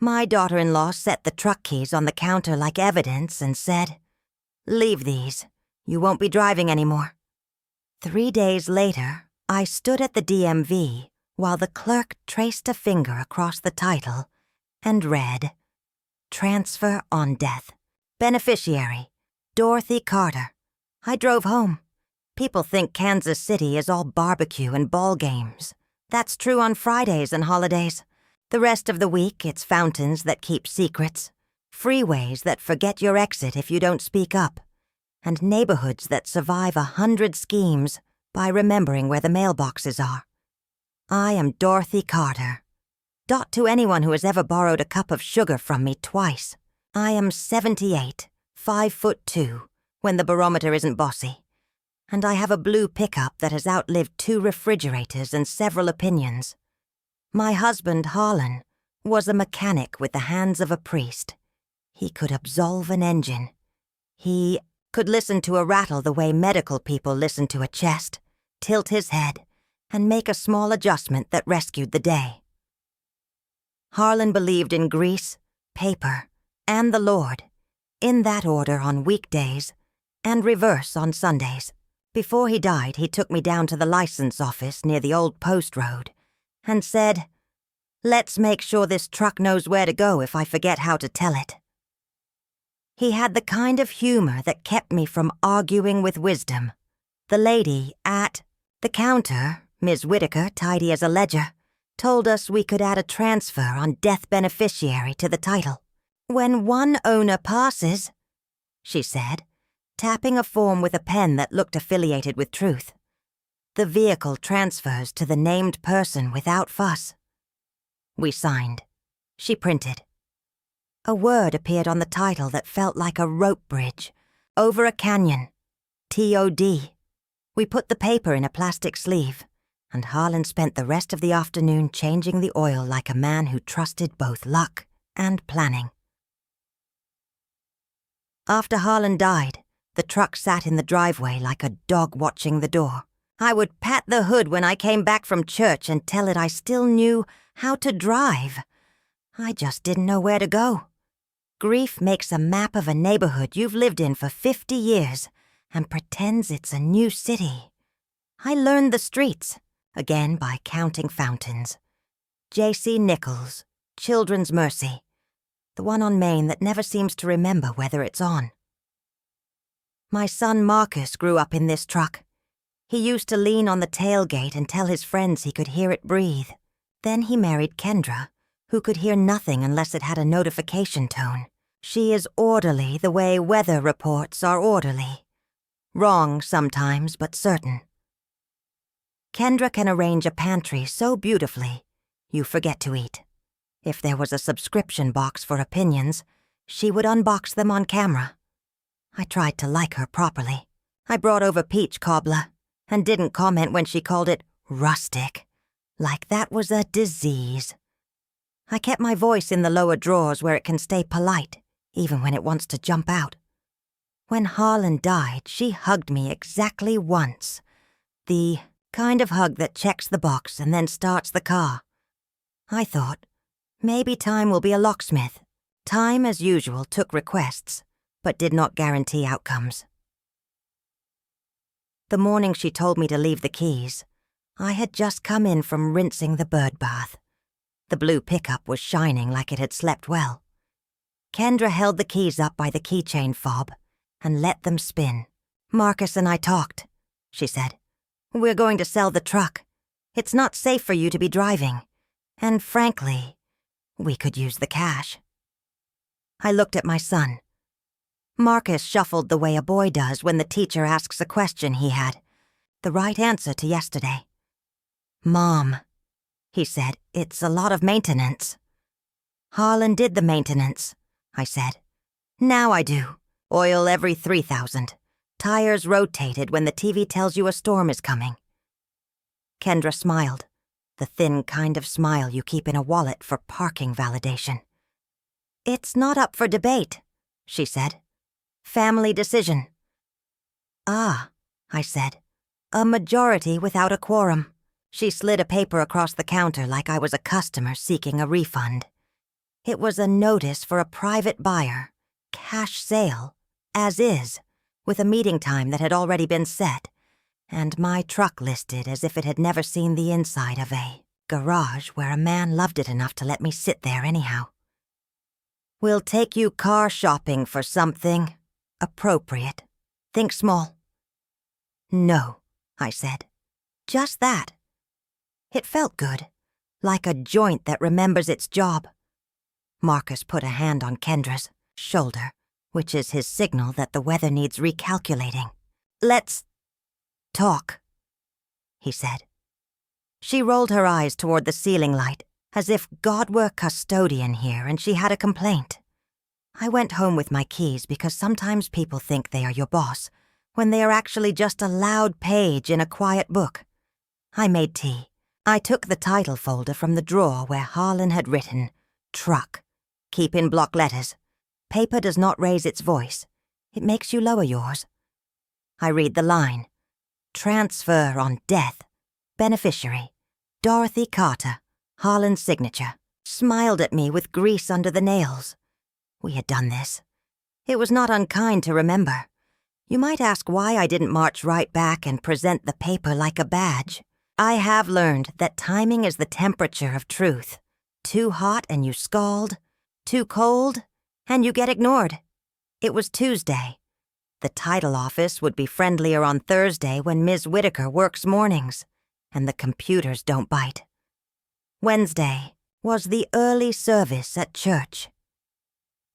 My daughter-in-law set the truck keys on the counter like evidence and said, "Leave these. You won't be driving anymore." 3 days later, I stood at the DMV while the clerk traced a finger across the title and read, "Transfer on death. Beneficiary, Dorothy Carter." I drove home. People think Kansas City is all barbecue and ball games. That's true on Fridays and holidays. The rest of the week, it's fountains that keep secrets, freeways that forget your exit if you don't speak up, and neighborhoods that survive 100 schemes by remembering where the mailboxes are. I am Dorothy Carter. Dot to anyone who has ever borrowed a cup of sugar from me twice. I am 78, 5'2", when the barometer isn't bossy. And I have a blue pickup that has outlived 2 refrigerators and several opinions. My husband, Harlan, was a mechanic with the hands of a priest. He could absolve an engine. He could listen to a rattle the way medical people listen to a chest, tilt his head, and make a small adjustment that rescued the day. Harlan believed in grease, paper, and the Lord, in that order on weekdays, and reverse on Sundays. Before he died, he took me down to the license office near the old post road and said, "Let's make sure this truck knows where to go if I forget how to tell it." He had the kind of humor that kept me from arguing with wisdom. The lady at the counter, Ms. Whitaker, tidy as a ledger, told us we could add a transfer on death beneficiary to the title. "When one owner passes," she said, tapping a form with a pen that looked affiliated with truth, "the vehicle transfers to the named person without fuss." We signed. She printed. A word appeared on the title that felt like a rope bridge, over a canyon. TOD. We put the paper in a plastic sleeve, and Harlan spent the rest of the afternoon changing the oil like a man who trusted both luck and planning. After Harlan died, the truck sat in the driveway like a dog watching the door. I would pat the hood when I came back from church and tell it I still knew how to drive. I just didn't know where to go. Grief makes a map of a neighborhood you've lived in for 50 years and pretends it's a new city. I learned the streets, again by counting fountains. J.C. Nichols, Children's Mercy, the one on Main that never seems to remember whether it's on. My son Marcus grew up in this truck. He used to lean on the tailgate and tell his friends he could hear it breathe. Then he married Kendra, who could hear nothing unless it had a notification tone. She is orderly the way weather reports are orderly. Wrong sometimes, but certain. Kendra can arrange a pantry so beautifully, you forget to eat. If there was a subscription box for opinions, she would unbox them on camera. I tried to like her properly. I brought over peach cobbler and didn't comment when she called it rustic, like that was a disease. I kept my voice in the lower drawers where it can stay polite, even when it wants to jump out. When Harlan died, she hugged me exactly once. The kind of hug that checks the box and then starts the car. I thought, maybe time will be a locksmith. Time, as usual, took requests, but did not guarantee outcomes. The morning she told me to leave the keys, I had just come in from rinsing the bird bath. The blue pickup was shining like it had slept well. Kendra held the keys up by the keychain fob and let them spin. "Marcus and I talked," she said. "We're going to sell the truck. It's not safe for you to be driving. And frankly, we could use the cash." I looked at my son. Marcus shuffled the way a boy does when the teacher asks a question he had. The right answer to yesterday. "Mom," he said, "it's a lot of maintenance." "Harlan did the maintenance," I said. "Now I do. Oil every 3,000. Tires rotated when the TV tells you a storm is coming." Kendra smiled, the thin kind of smile you keep in a wallet for parking validation. "It's not up for debate," she said. "Family decision." "Ah," I said. "A majority without a quorum." She slid a paper across the counter like I was a customer seeking a refund. It was a notice for a private buyer, cash sale, as is, with a meeting time that had already been set, and my truck listed as if it had never seen the inside of a garage where a man loved it enough to let me sit there anyhow. We'll take you car shopping for something appropriate. Think small. No, I said. Just that. It felt good, like a joint that remembers its job. Marcus put a hand on Kendra's shoulder, which is his signal that the weather needs recalculating. Let's talk, he said. She rolled her eyes toward the ceiling light, as if God were custodian here and she had a complaint. I went home with my keys because sometimes people think they are your boss, when they are actually just a loud page in a quiet book. I made tea. I took the title folder from the drawer where Harlan had written, Truck. Keep in block letters. Paper does not raise its voice. It makes you lower yours. I read the line. Transfer on death. Beneficiary. Dorothy Carter. Harlan's signature. Smiled at me with grease under the nails. We had done this. It was not unkind to remember. You might ask why I didn't march right back and present the paper like a badge. I have learned that timing is the temperature of truth. Too hot and you scald. Too cold and you get ignored. It was Tuesday. The title office would be friendlier on Thursday when Ms. Whitaker works mornings, and the computers don't bite. Wednesday was the early service at church.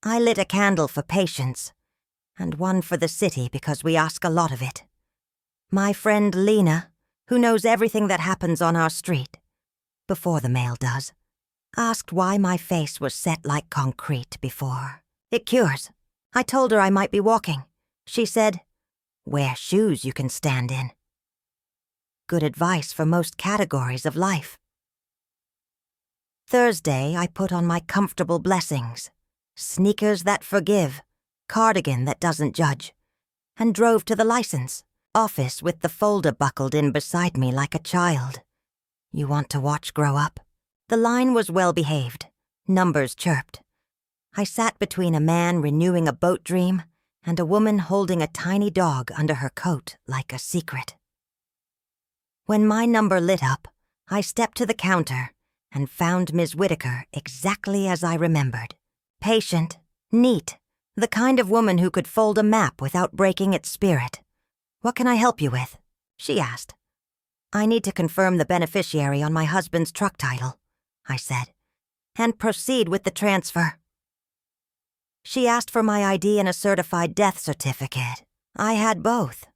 I lit a candle for patience, and one for the city because we ask a lot of it. My friend Lena, who knows everything that happens on our street, before the mail does, asked why my face was set like concrete before. It cures. I told her I might be walking. She said, wear shoes you can stand in. Good advice for most categories of life. Thursday, I put on my comfortable blessings, sneakers that forgive, cardigan that doesn't judge, and drove to the license office with the folder buckled in beside me like a child. You want to watch grow up? The line was well behaved. Numbers chirped. I sat between a man renewing a boat dream and a woman holding a tiny dog under her coat like a secret. When my number lit up, I stepped to the counter and found Ms. Whitaker exactly as I remembered. Patient, neat, the kind of woman who could fold a map without breaking its spirit. What can I help you with? She asked. I need to confirm the beneficiary on my husband's truck title, I said, and proceed with the transfer. She asked for my ID and a certified death certificate. I had both.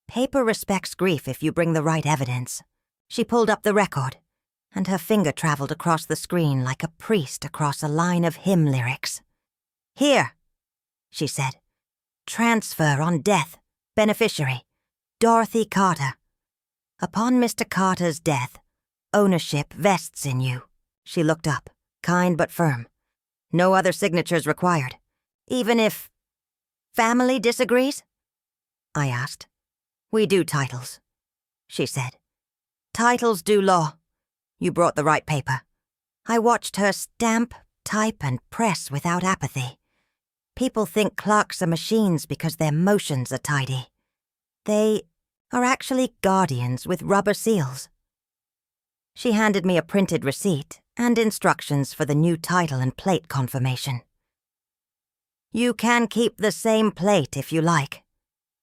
Paper respects grief if you bring the right evidence. She pulled up the record, and her finger traveled across the screen like a priest across a line of hymn lyrics. Here, she said. Transfer on death. Beneficiary. Dorothy Carter. Upon Mr. Carter's death, ownership vests in you. She looked up, kind but firm. No other signatures required. Even if family disagrees? I asked. We do titles, she said. Titles do law. You brought the right paper. I watched her stamp, type, and press without apathy. People think clerks are machines because their motions are tidy. They are actually guardians with rubber seals. She handed me a printed receipt and instructions for the new title and plate confirmation. You can keep the same plate if you like,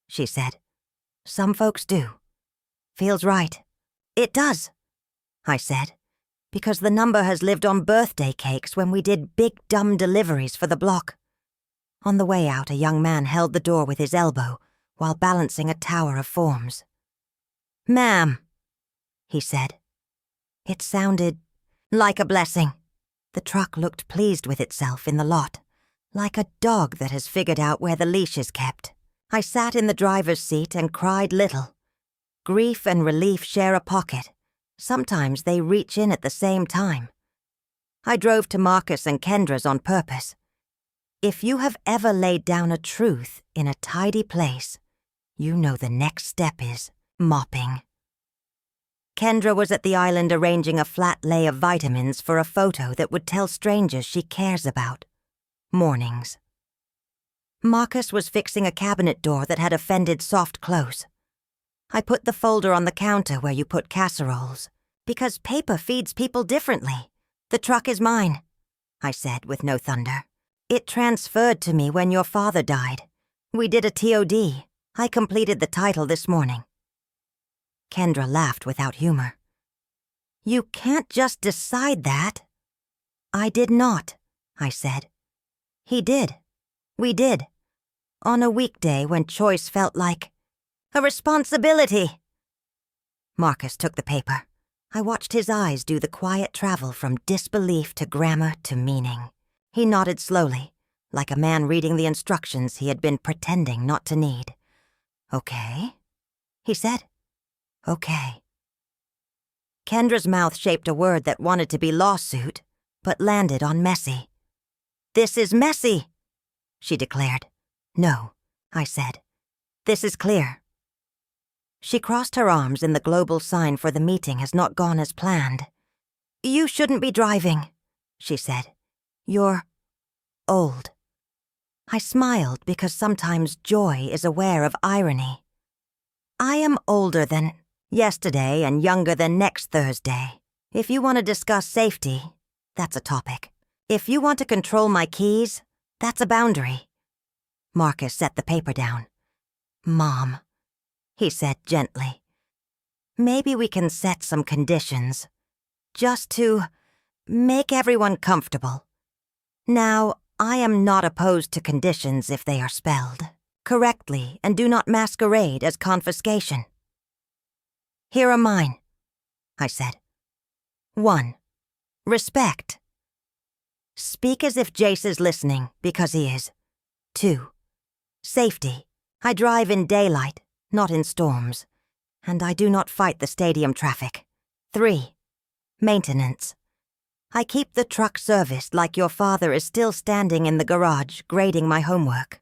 she said. Some folks do. Feels right. It does, I said, because the number has lived on birthday cakes when we did big dumb deliveries for the block. On the way out, a young man held the door with his elbow while balancing a tower of forms. Ma'am, he said. It sounded like a blessing. The truck looked pleased with itself in the lot, like a dog that has figured out where the leash is kept. I sat in the driver's seat and cried little. Grief and relief share a pocket. Sometimes they reach in at the same time. I drove to Marcus and Kendra's on purpose. If you have ever laid down a truth in a tidy place, you know the next step is mopping. Kendra was at the island arranging a flat lay of vitamins for a photo that would tell strangers she cares about. Mornings. Marcus was fixing a cabinet door that had a fended soft close. I put the folder on the counter where you put casseroles, because paper feeds people differently. The truck is mine, I said with no thunder. It transferred to me when your father died. We did a TOD. I completed the title this morning. Kendra laughed without humor. You can't just decide that. I did not, I said. He did. We did. On a weekday when choice felt like a responsibility. Marcus took the paper. I watched his eyes do the quiet travel from disbelief to grammar to meaning. He nodded slowly, like a man reading the instructions he had been pretending not to need. Okay, he said. Okay. Kendra's mouth shaped a word that wanted to be lawsuit, but landed on messy. This is messy, she declared. No, I said. This is clear. She crossed her arms in the global sign for the meeting has not gone as planned. You shouldn't be driving, she said. You're old. I smiled because sometimes joy is aware of irony. I am older than yesterday and younger than next Thursday. If you want to discuss safety, that's a topic. If you want to control my keys, that's a boundary. Marcus set the paper down. Mom, he said gently. Maybe we can set some conditions, just to make everyone comfortable. Now, I am not opposed to conditions if they are spelled correctly and do not masquerade as confiscation. Here are mine, I said. 1. Respect. Speak as if Jace is listening, because he is. 2. Safety. I drive in daylight, not in storms, and I do not fight the stadium traffic. 3. Maintenance. I keep the truck serviced like your father is still standing in the garage grading my homework.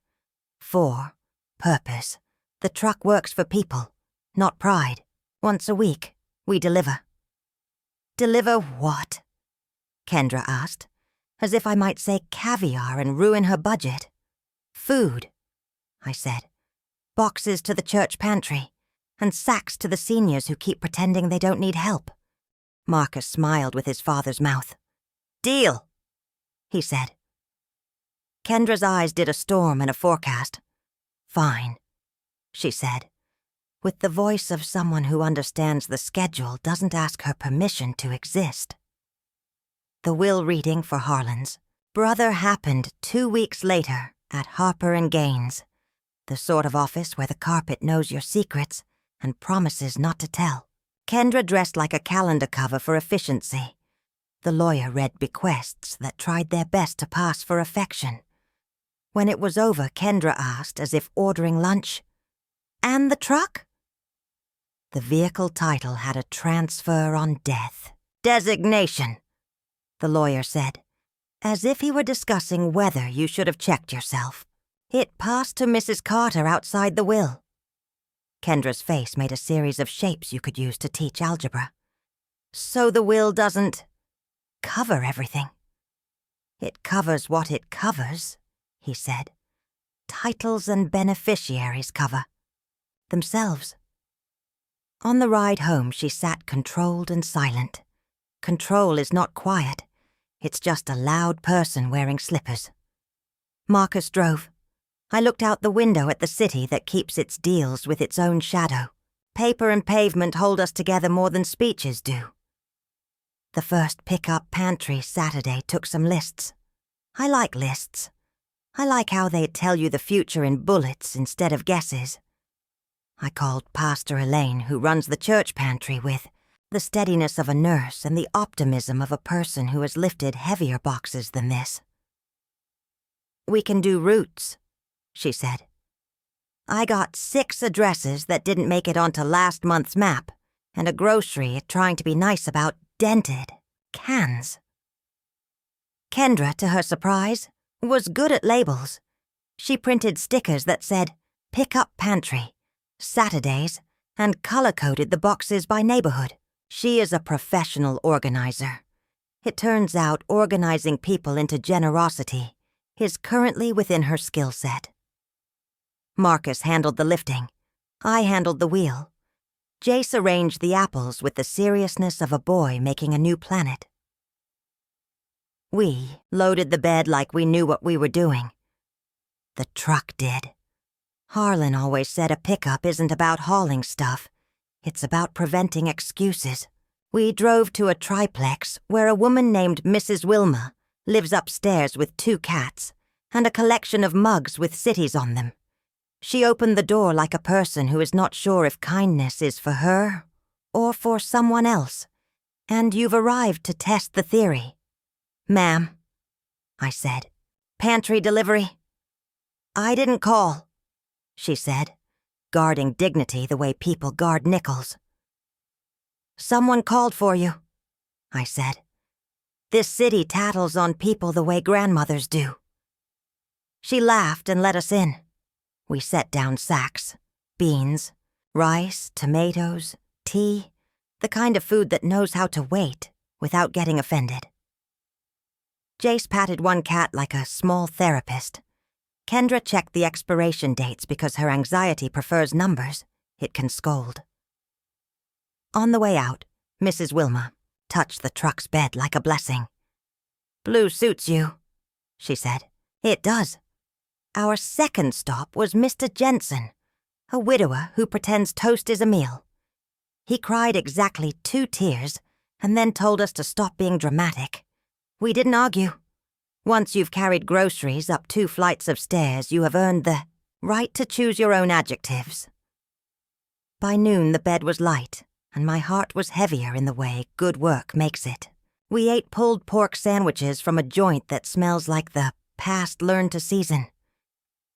4. Purpose. The truck works for people, not pride. Once a week, we deliver. Deliver what? Kendra asked, as if I might say caviar and ruin her budget. Food, I said. Boxes to the church pantry, and sacks to the seniors who keep pretending they don't need help. Marcus smiled with his father's mouth. Deal, he said. Kendra's eyes did a storm and a forecast. Fine, she said, with the voice of someone who understands the schedule doesn't ask her permission to exist. The will reading for Harlan's brother happened 2 weeks later at Harper & Gaines, the sort of office where the carpet knows your secrets and promises not to tell. Kendra dressed like a calendar cover for efficiency. The lawyer read bequests that tried their best to pass for affection. When it was over, Kendra asked, as if ordering lunch, "And the truck?" The vehicle title had a transfer on death. Designation, the lawyer said, as if he were discussing whether you should have checked yourself. It passed to Mrs. Carter outside the will. Kendra's face made a series of shapes you could use to teach algebra. So the will doesn't cover everything. It covers what it covers, he said. Titles and beneficiaries cover themselves. On the ride home, she sat controlled and silent. Control is not quiet. It's just a loud person wearing slippers. Marcus drove. I looked out the window at the city that keeps its deals with its own shadow. Paper and pavement hold us together more than speeches do. The first pick-up pantry Saturday took some lists. I like lists. I like how they tell you the future in bullets instead of guesses. I called Pastor Elaine, who runs the church pantry, with the steadiness of a nurse and the optimism of a person who has lifted heavier boxes than this. We can do routes, she said. I got 6 addresses that didn't make it onto last month's map, and a grocery trying to be nice about dented cans. Kendra, to her surprise, was good at labels. She printed stickers that said, "Pick up pantry," Saturdays, and color-coded the boxes by neighborhood. She is a professional organizer. It turns out organizing people into generosity is currently within her skill set. Marcus handled the lifting. I handled the wheel. Jace arranged the apples with the seriousness of a boy making a new planet. We loaded the bed like we knew what we were doing. The truck did. Harlan always said a pickup isn't about hauling stuff. It's about preventing excuses. We drove to a triplex where a woman named Mrs. Wilma lives upstairs with 2 cats and a collection of mugs with cities on them. She opened the door like a person who is not sure if kindness is for her or for someone else, and you've arrived to test the theory. "Ma'am," I said, "pantry delivery?" "I didn't call," she said, guarding dignity the way people guard nickels. "Someone called for you," I said. "This city tattles on people the way grandmothers do." She laughed and let us in. We set down sacks, beans, rice, tomatoes, tea, the kind of food that knows how to wait without getting offended. Jace patted one cat like a small therapist. Kendra checked the expiration dates because her anxiety prefers numbers. It can scold. On the way out, Mrs. Wilma touched the truck's bed like a blessing. "Blue suits you," she said. "It does." Our second stop was Mr. Jensen, a widower who pretends toast is a meal. He cried exactly 2 tears and then told us to stop being dramatic. We didn't argue. Once you've carried groceries up 2 flights of stairs, you have earned the right to choose your own adjectives. By noon, the bed was light, and my heart was heavier in the way good work makes it. We ate pulled pork sandwiches from a joint that smells like the past learned to season.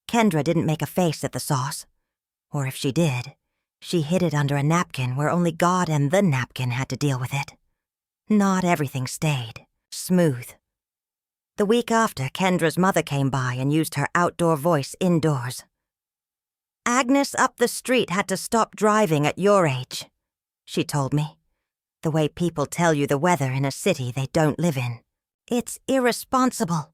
Kendra didn't make a face at the sauce. Or if she did, she hid it under a napkin where only God and the napkin had to deal with it. Not everything stayed smooth. The week after, Kendra's mother came by and used her outdoor voice indoors. "Agnes up the street had to stop driving at your age," she told me. "The way people tell you the weather in a city they don't live in. It's irresponsible."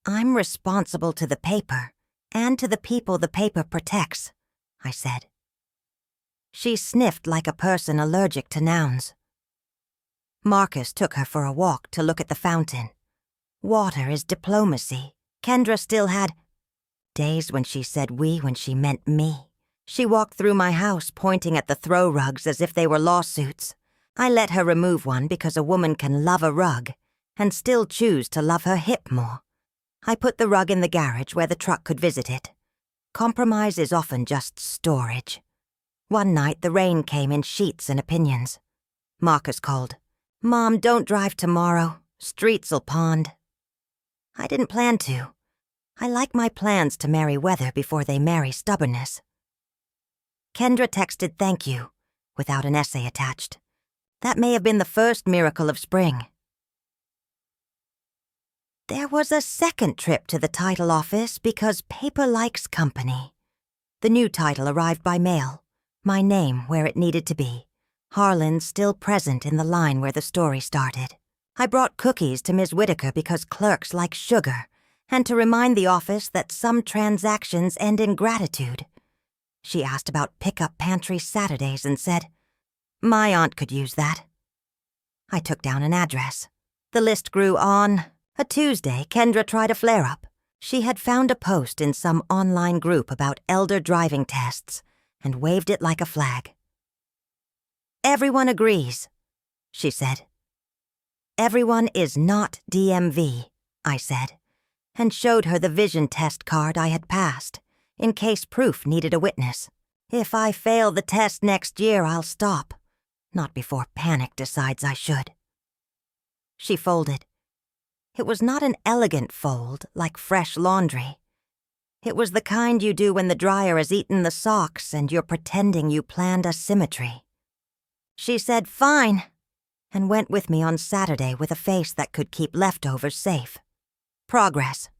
"I'm responsible to the paper, and to the people the paper protects," I said. She sniffed like a person allergic to nouns. Marcus took her for a walk to look at the fountain. Water is diplomacy. Kendra still had days when she said we when she meant me. She walked through my house pointing at the throw rugs as if they were lawsuits. I let her remove one because a woman can love a rug and still choose to love her hip more. I put the rug in the garage where the truck could visit it. Compromise is often just storage. One night, the rain came in sheets and opinions. Marcus called, "Mom, don't drive tomorrow. Streets'll pond." I didn't plan to. I like my plans to marry weather before they marry stubbornness. Kendra texted thank you, without an essay attached. That may have been the first miracle of spring. There was a second trip to the title office because paper likes company. The new title arrived by mail, my name where it needed to be, Harlan still present in the line where the story started. I brought cookies to Ms. Whitaker because clerks like sugar, and to remind the office that some transactions end in gratitude. She asked about pick-up pantry Saturdays and said, "My aunt could use that." I took down an address. The list grew on. A Tuesday, Kendra tried a flare-up. She had found a post in some online group about elder driving tests and waved it like a flag. "Everyone agrees," she said. "Everyone is not DMV," I said, and showed her the vision test card I had passed, in case proof needed a witness. "If I fail the test next year, I'll stop. Not before panic decides I should." She folded. It was not an elegant fold, like fresh laundry. It was the kind you do when the dryer has eaten the socks and you're pretending you planned a symmetry. She said, "Fine," and went with me on Saturday with a face that could keep leftovers safe. Progress.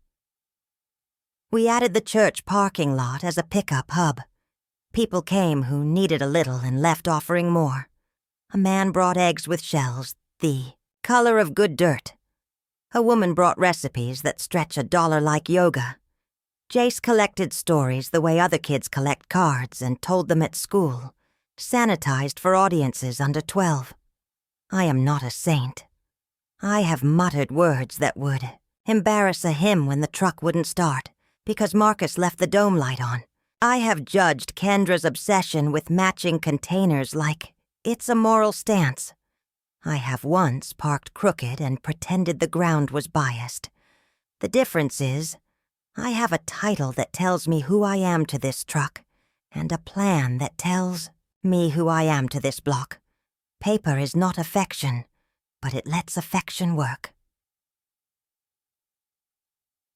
We added the church parking lot as a pickup hub. People came who needed a little and left offering more. A man brought eggs with shells, the color of good dirt. A woman brought recipes that stretch $1 like yoga. Jace collected stories the way other kids collect cards and told them at school, sanitized for audiences under 12. I am not a saint. I have muttered words that would embarrass a hymn when the truck wouldn't start because Marcus left the dome light on. I have judged Kendra's obsession with matching containers like it's a moral stance. I have once parked crooked and pretended the ground was biased. The difference is, I have a title that tells me who I am to this truck, and a plan that tells me who I am to this block. Paper is not affection, but it lets affection work.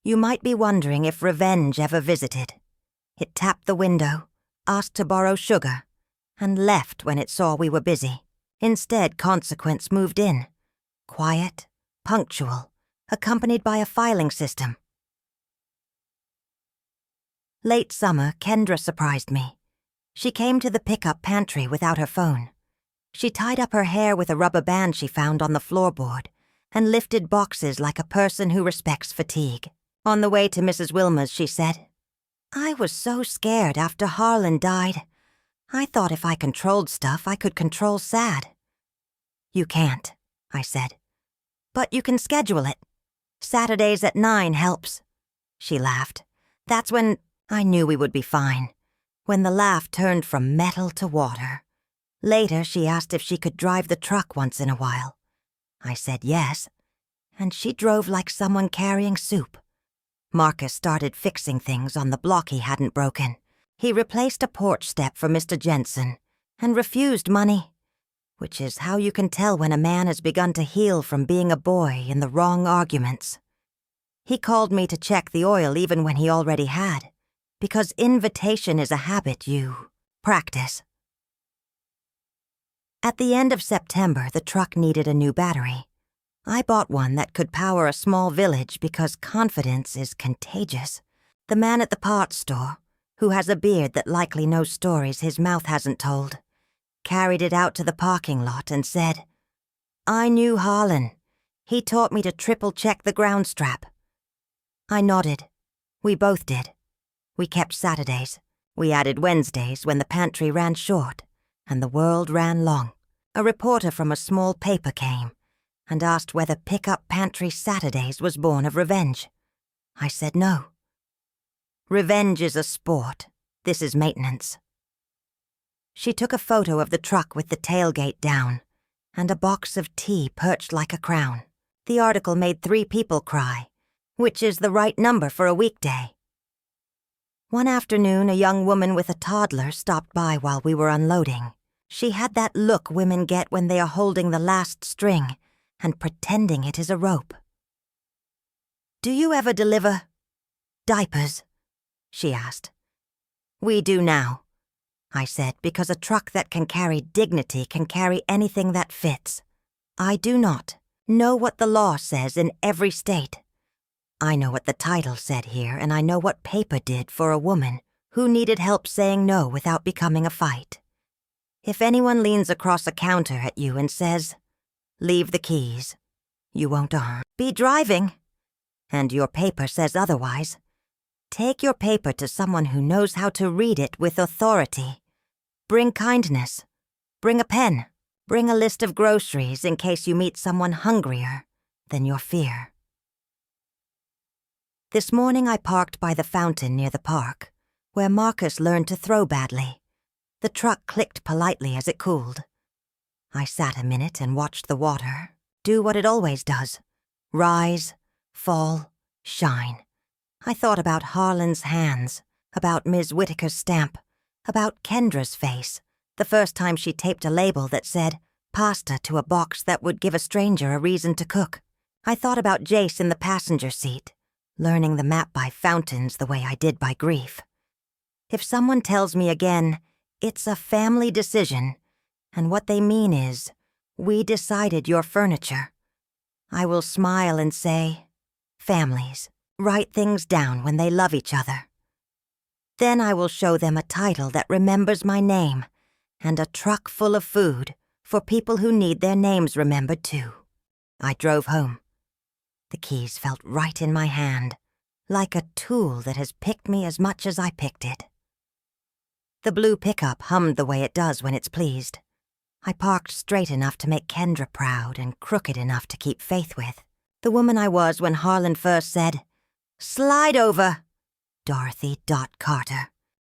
You might be wondering if revenge ever visited. It tapped the window, asked to borrow sugar, and left when it saw we were busy. Instead, Consequence moved in. Quiet, punctual, accompanied by a filing system. Late summer, Kendra surprised me. She came to the pickup pantry without her phone. She tied up her hair with a rubber band she found on the floorboard and lifted boxes like a person who respects fatigue. On the way to Mrs. Wilmer's, she said, "I was so scared after Harlan died. I thought if I controlled stuff, I could control Sad." "You can't," I said. "But you can schedule it. Saturdays at 9 helps." She laughed. That's when I knew we would be fine. When the laugh turned from metal to water. Later, she asked if she could drive the truck once in a while. I said yes, and she drove like someone carrying soup. Marcus started fixing things on the block he hadn't broken. He replaced a porch step for Mr. Jensen and refused money, which is how you can tell when a man has begun to heal from being a boy in the wrong arguments. He called me to check the oil even when he already had, because invitation is a habit you practice. At the end of September, the truck needed a new battery. I bought one that could power a small village because confidence is contagious. The man at the parts store, who has a beard that likely knows stories his mouth hasn't told, carried it out to the parking lot and said, "I knew Harlan. He taught me to triple-check the ground strap." I nodded. We both did. We kept Saturdays. We added Wednesdays when the pantry ran short and the world ran long. A reporter from a small paper came and asked whether Pick-Up Pantry Saturdays was born of revenge. I said no. Revenge is a sport. This is maintenance. She took a photo of the truck with the tailgate down and a box of tea perched like a crown. The article made 3 people cry, which is the right number for a weekday. One afternoon, a young woman with a toddler stopped by while we were unloading. She had that look women get when they are holding the last string and pretending it is a rope. "Do you ever deliver diapers?" she asked. "We do now," I said, because a truck that can carry dignity can carry anything that fits. I do not know what the law says in every state. I know what the title said here, and I know what paper did for a woman who needed help saying no without becoming a fight. If anyone leans across a counter at you and says, "Leave the keys," you won't be driving, and your paper says otherwise, take your paper to someone who knows how to read it with authority. Bring kindness. Bring a pen. Bring a list of groceries in case you meet someone hungrier than your fear. This morning I parked by the fountain near the park, where Marcus learned to throw badly. The truck clicked politely as it cooled. I sat a minute and watched the water do what it always does: rise, fall, shine. I thought about Harlan's hands, about Ms. Whittaker's stamp, about Kendra's face, the first time she taped a label that said pasta to a box that would give a stranger a reason to cook. I thought about Jace in the passenger seat, learning the map by fountains the way I did by grief. If someone tells me again, it's a family decision, and what they mean is, we decided your furniture, I will smile and say, families write things down when they love each other. Then I will show them a title that remembers my name and a truck full of food For people who need their names remembered, too. I drove home. The keys felt right in my hand, like a tool that has picked me as much as I picked it. The blue pickup hummed the way it does when it's pleased. I parked straight enough to make Kendra proud and crooked enough to keep faith with. The woman I was when Harlan first said, "Slide over, Dorothy Carter."